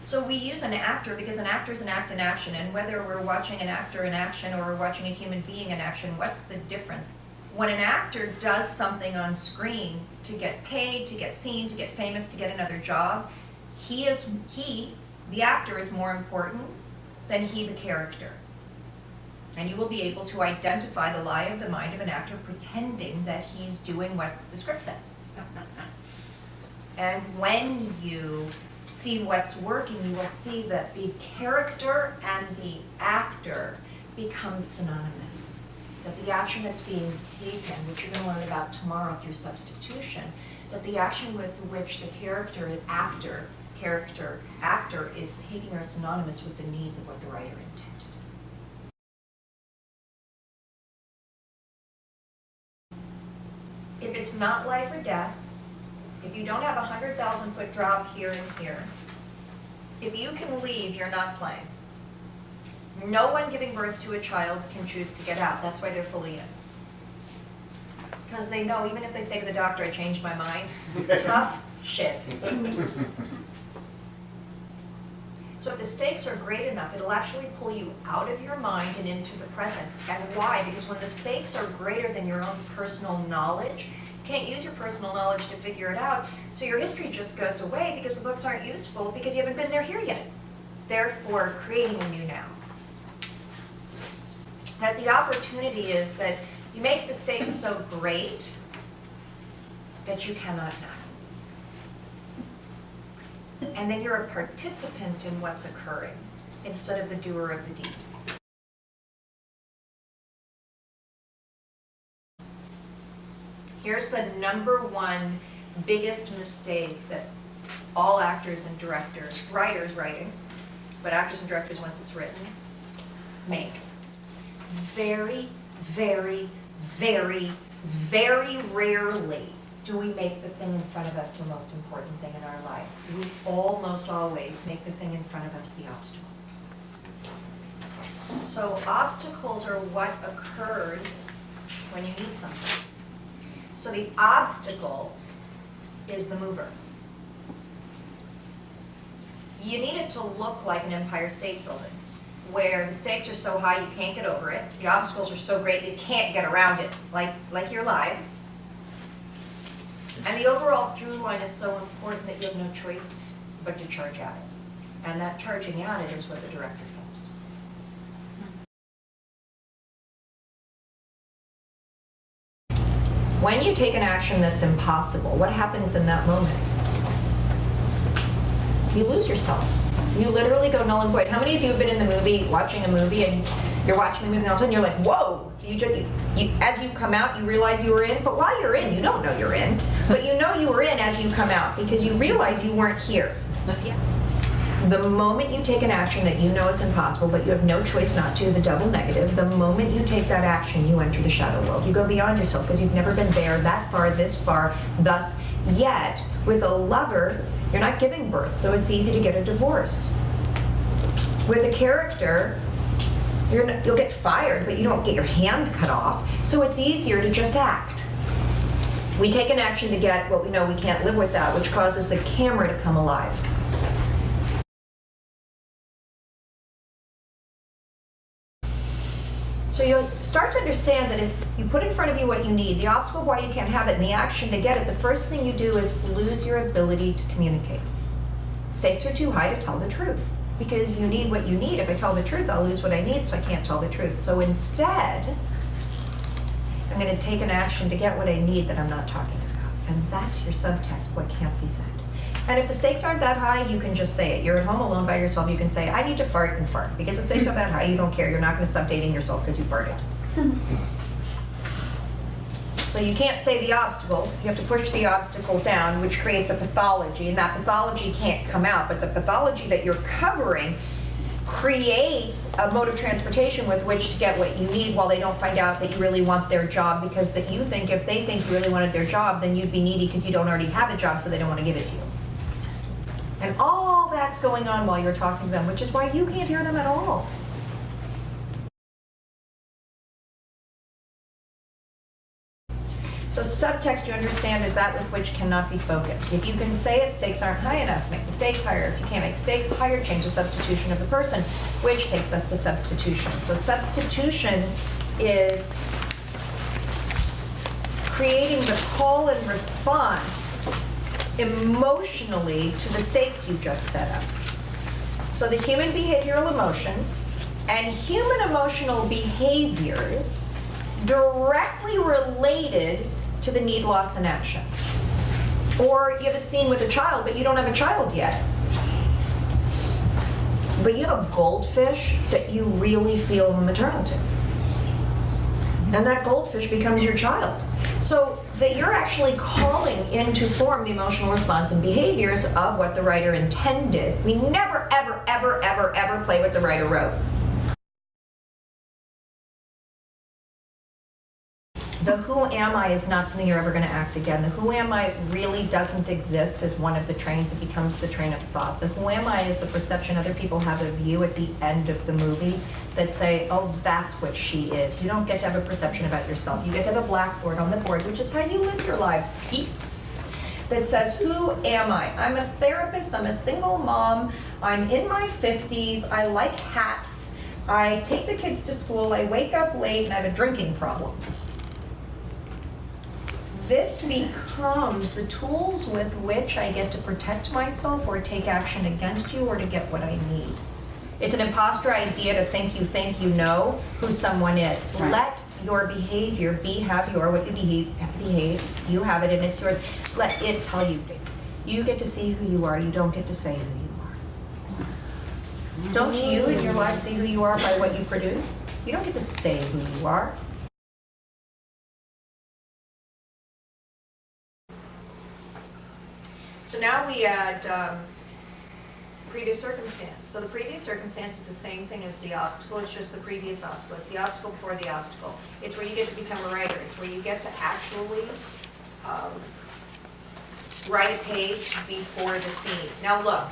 So we use an actor because an actor is an act in action, and whether we're watching an actor in action or we're watching a human being in action, what's the difference? When an actor does something on screen to get paid, to get seen, to get famous, to get another job, the actor is more important than he, the character. And you will be able to identify the lie of the mind of an actor pretending that he's doing what the script says. And when you see what's working, you will see that the character and the actor become synonymous. That the action that's being taken, which you're going to learn about tomorrow through substitution, that the action with which the character and actor is taking are synonymous with the needs of what the writer intended. If it's not life or death, if you don't have a 100,000-foot drop here and here, if you can leave, you're not playing. No one giving birth to a child can choose to get out. That's why they're fully in. Because they know, even if they say to the doctor, I changed my mind, tough shit. So if the stakes are great enough, it'll actually pull you out of your mind and into the present. And why? Because when the stakes are greater than your own personal knowledge, you can't use your personal knowledge to figure it out, so your history just goes away because the books aren't useful because you haven't been there here yet. Therefore, creating a new now. That the opportunity is that you make the stakes so great that you cannot now. And then you're a participant in what's occurring instead of the doer of the deed. Here's the #1 biggest mistake that all actors and directors, writers writing, but actors and directors once it's written, make. Very, very, very, very rarely do we make the thing in front of us the most important thing in our life. We almost always make the thing in front of us the obstacle. So obstacles are what occurs when you need something. So the obstacle is the mover. You need it to look like an Empire State Building, where the stakes are so high you can't get over it. The obstacles are so great you can't get around it, like your lives. And the overall through line is so important that you have no choice but to charge at it. And that charging at it is what the director films. When you take an action that's impossible, what happens in that moment? You lose yourself. You literally go null and void. How many of you have been in the movie, watching a movie, and you're watching the movie and all of a sudden you're like, whoa! As you come out, you realize you were in, but while you're in, you don't know you're in. But you know you were in as you come out because you realize you weren't here. Yeah. The moment you take an action that you know is impossible, but you have no choice not to, the double negative, the moment you take that action, you enter the shadow world. You go beyond yourself because you've never been there, that far, this far, thus, yet, with a lover, you're not giving birth, so it's easy to get a divorce. With a character, you'll get fired, but you don't get your hand cut off, so it's easier to just act. We take an action to get what we know we can't live without, which causes the camera to come alive. So you'll start to understand that if you put in front of you what you need, the obstacle of why you can't have it, and the action to get it, the first thing you do is lose your ability to communicate. Stakes are too high to tell the truth, because you need what you need. If I tell the truth, I'll lose what I need, so I can't tell the truth. So instead, I'm going to take an action to get what I need that I'm not talking about. And that's your subtext, what can't be said. And if the stakes aren't that high, you can just say it. You're at home alone by yourself, you can say, I need to fart and fart. Because the stakes are that high, you don't care. You're not going to stop dating yourself because you farted. So you can't say the obstacle. You have to push the obstacle down, which creates a pathology. And that pathology can't come out. But the pathology that you're covering creates a mode of transportation with which to get what you need while they don't find out that you really want their job, because that you think if they think you really wanted their job, then you'd be needy because you don't already have a job, so they don't want to give it to you. And all that's going on while you're talking to them, which is why you can't hear them at all. So subtext, you understand, is that with which cannot be spoken. If you can say it, stakes aren't high enough, make the stakes higher. If you can't make the stakes higher, change the substitution of the person, which takes us to substitution. So substitution is creating the call and response emotionally to the stakes you just set up. So the human behavioral emotions and human emotional behaviors directly related to the need, loss, and action. Or you have a scene with a child, but you don't have a child yet. But you have a goldfish that you really feel maternal to. And that goldfish becomes your child. So that you're actually calling into form the emotional response and behaviors of what the writer intended. We never, ever, ever, ever, ever play what the writer wrote. The who am I is not something you're ever going to act again. The who am I really doesn't exist as one of the trains. It becomes the train of thought. The who am I is the perception other people have of you at the end of the movie that say, oh, that's what she is. You don't get to have a perception about yourself. You get to have a blackboard on the board, which is how you live your lives. Peeps. That says, who am I? I'm a therapist. I'm a single mom. I'm in my 50s. I like hats. I take the kids to school. I wake up late and I have a drinking problem. This becomes the tools with which I get to protect myself or take action against you or to get what I need. It's an imposter idea to think you know who someone is. Right. Let your behavior have your, what you behave, you have it and it's yours. Let it tell you. You get to see who you are, you don't get to say who you are. Don't you in your life see who you are by what you produce? You don't get to say who you are. So now we add previous circumstance. So the previous circumstance is the same thing as the obstacle, it's just the previous obstacle. It's the obstacle before the obstacle. It's where you get to become a writer. It's where you get to actually write a page before the scene. Now look,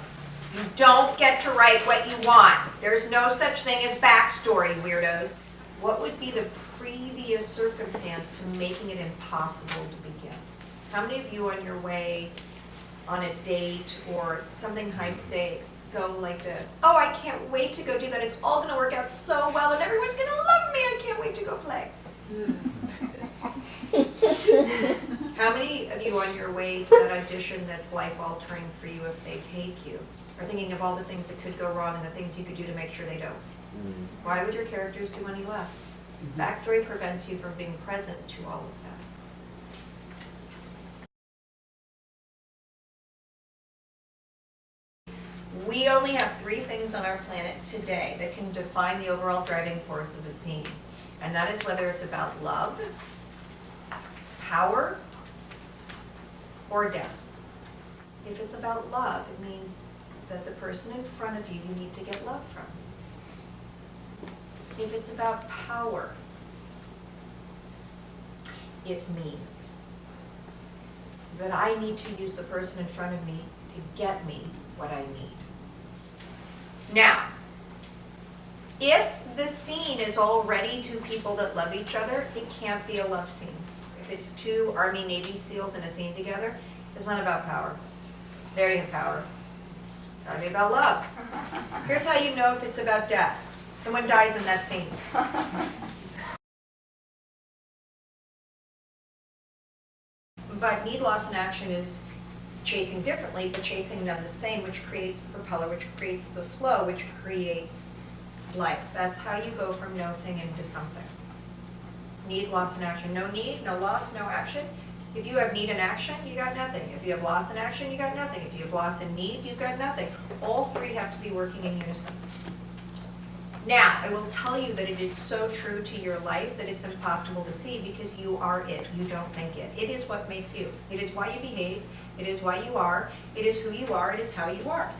you don't get to write what you want. There's no such thing as backstory, weirdos. What would be the previous circumstance to making it impossible to begin? How many of you on your way on a date or something high stakes go like this? Oh, I can't wait to go do that. It's all going to work out so well and everyone's going to love me. I can't wait to go play. How many of you on your way to that audition that's life-altering for you if they take you are thinking of all the things that could go wrong and the things you could do to make sure they don't? Why would your characters do any less? Backstory prevents you from being present to all of that. We only have 3 things on our planet today that can define the overall driving force of a scene. And that is whether it's about love, power, or death. If it's about love, it means that the person in front of you, you need to get love from. If it's about power, it means that I need to use the person in front of me to get me what I need. Now, if the scene is already 2 people that love each other, it can't be a love scene. If it's 2 Army Navy SEALs in a scene together, it's not about power. They already have power. It's gotta be about love. Here's how you know if it's about death. Someone dies in that scene. But need, loss, and action is chasing differently, but chasing them the same, which creates the propeller, which creates the flow, which creates life. That's how you go from no thing into something. Need, loss, and action. No need, no loss, no action. If you have need and action, you got nothing. If you have loss and action, you got nothing. If you have loss and need, you've got nothing. All 3 have to be working in unison. Now, I will tell you that it is so true to your life that it's impossible to see because you are it. You don't think it. It is what makes you. It is why you behave. It is why you are. It is who you are. It is how you are.